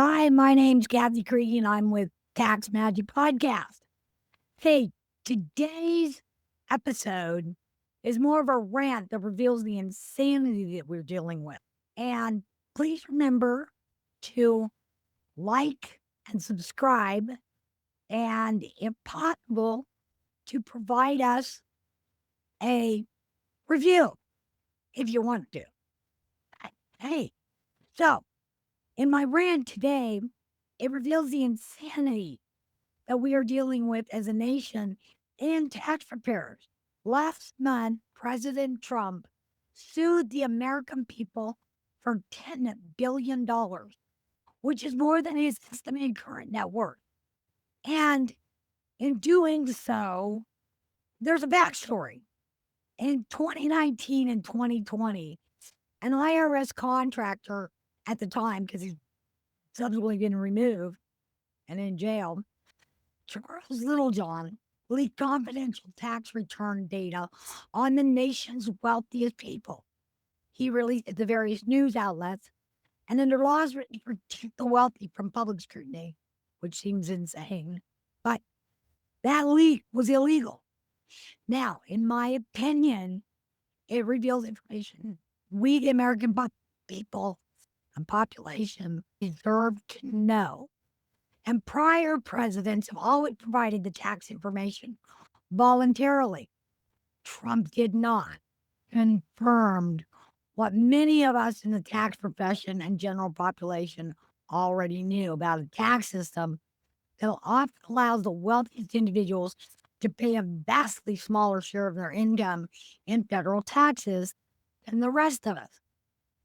Hi, my name's Kathy Cregan. I'm with Tax Magic Podcast. Hey, today's episode is more of a rant that reveals the insanity that we're dealing with. And please remember to like and subscribe, and if possible, to provide us a review if you want to. Hey, so in my rant today, it reveals the insanity that we are dealing with as a nation and tax preparers. Last month, President Trump sued the American people for $10 billion, which is more than his estimated current net worth. And in doing so, there's a backstory. In 2019 and 2020, an IRS contractor at the time, because he's subsequently been removed and in jail, Charles Littlejohn leaked confidential tax return data on the nation's wealthiest people. He released it to various news outlets, and under laws written to protect the wealthy from public scrutiny, which seems insane, but that leak was illegal. Now, in my opinion, it reveals information we, the American people and population, deserve to know. And prior presidents have always provided the tax information voluntarily. Trump did not. Confirmed what many of us in the tax profession and general population already knew about a tax system that often allows the wealthiest individuals to pay a vastly smaller share of their income in federal taxes than the rest of us.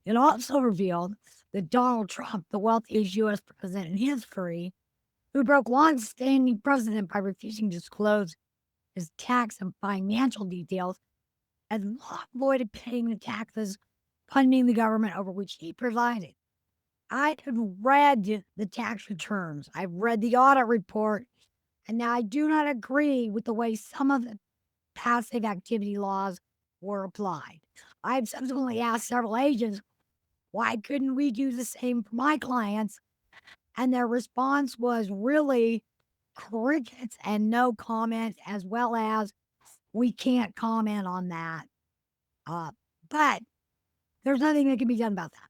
It also revealed that Donald Trump, the wealthiest U.S. president in history, who broke long-standing precedent by refusing to disclose his tax and financial details, has long avoided paying the taxes funding the government over which he presided. I have read the tax returns. I've read the audit report, and I do not agree with the way some of the passive activity laws were applied. I've subsequently asked several agents, why couldn't we do the same for my clients? And their response was really crickets and no comment, as well as we can't comment on that. But there's nothing that can be done about that.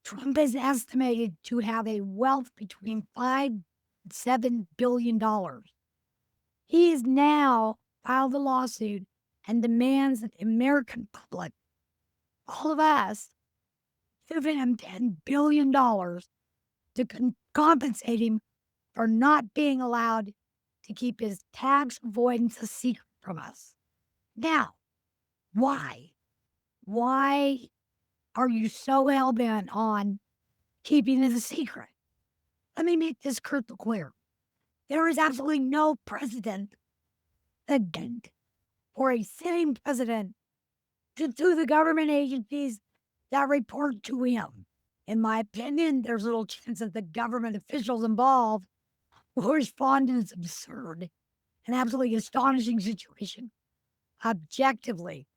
Trump is estimated to have a wealth between $5 and $7 billion. He has now filed a lawsuit and demands that the American public, all of us, give him $10 billion to compensate him for not being allowed to keep his tax avoidance a secret from us. Now, why? Why are you so hell-bent on keeping it a secret? Let me make this crystal clear. There is absolutely no precedent for a sitting president to sue the government agencies that report to him. In my opinion, there's little chance that the government officials involved will respond to this absurd and absolutely astonishing situation objectively,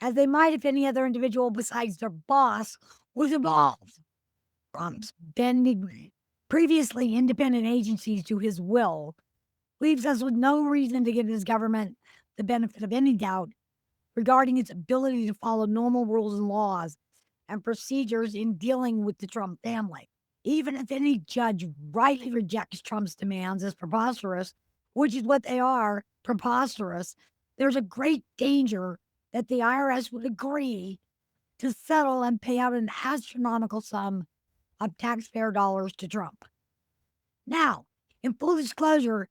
as they might if any other individual besides their boss was involved. Trump's bending previously independent agencies to his will leaves us with no reason to give his government the benefit of any doubt regarding its ability to follow normal rules and laws and procedures in dealing with the Trump family. Even if any judge rightly rejects Trump's demands as preposterous, which is what they are, preposterous, there's a great danger that the IRS would agree to settle and pay out an astronomical sum of taxpayer dollars to Trump. Now, in full disclosure,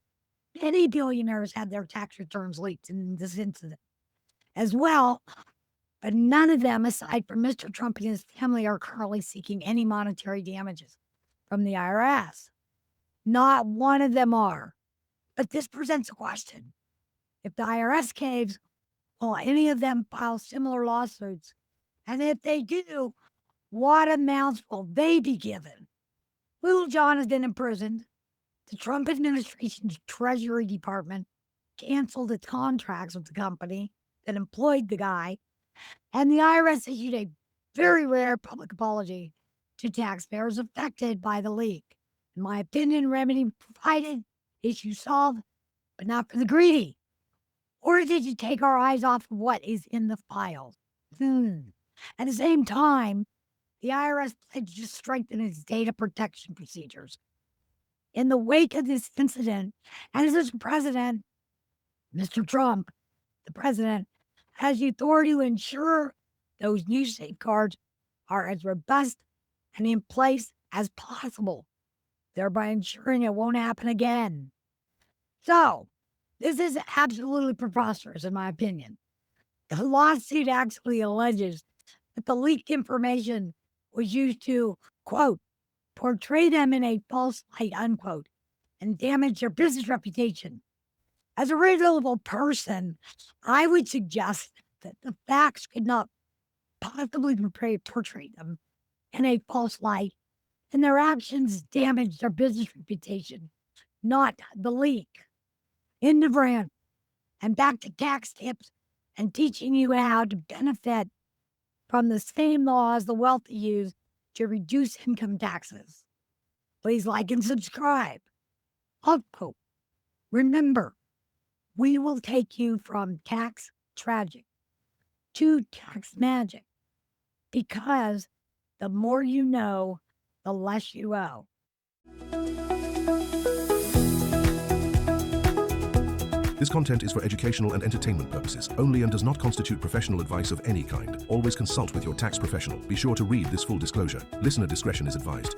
many billionaires had their tax returns leaked in this incident as well, but none of them, aside from Mr. Trump and his family, are currently seeking any monetary damages from the IRS. Not one of them are. But this presents a question. If the IRS caves, will any of them file similar lawsuits? And if they do, what amounts will they be given? Littlejohn has been imprisoned. The Trump administration's Treasury Department canceled its contracts with the company that employed the guy, and the IRS issued a very rare public apology to taxpayers affected by the leak. In my opinion, remedy provided, issue solved, but not for the greedy. Or did you take our eyes off of what is in the files? At the same time, the IRS pledged to strengthen its data protection procedures. In the wake of this incident, and as its president, Mr. Trump, the president, has the authority to ensure those new safeguards are as robust and in place as possible, thereby ensuring it won't happen again. So, this is absolutely preposterous, in my opinion. The lawsuit actually alleges that the leaked information was used to, quote, portray them in a false light, unquote, and damage their business reputation. As a reasonable person, I would suggest that the facts could not possibly portray them in a false light, and their actions damage their business reputation, not the leak. In the rant, and back to tax tips and teaching you how to benefit from the same laws the wealthy use to reduce income taxes. Please like and subscribe. Also, remember, we will take you from tax tragic to tax magic, because the more you know, the less you owe. This content is for educational and entertainment purposes only and does not constitute professional advice of any kind. Always consult with your tax professional. Be sure to read this full disclosure. Listener discretion is advised.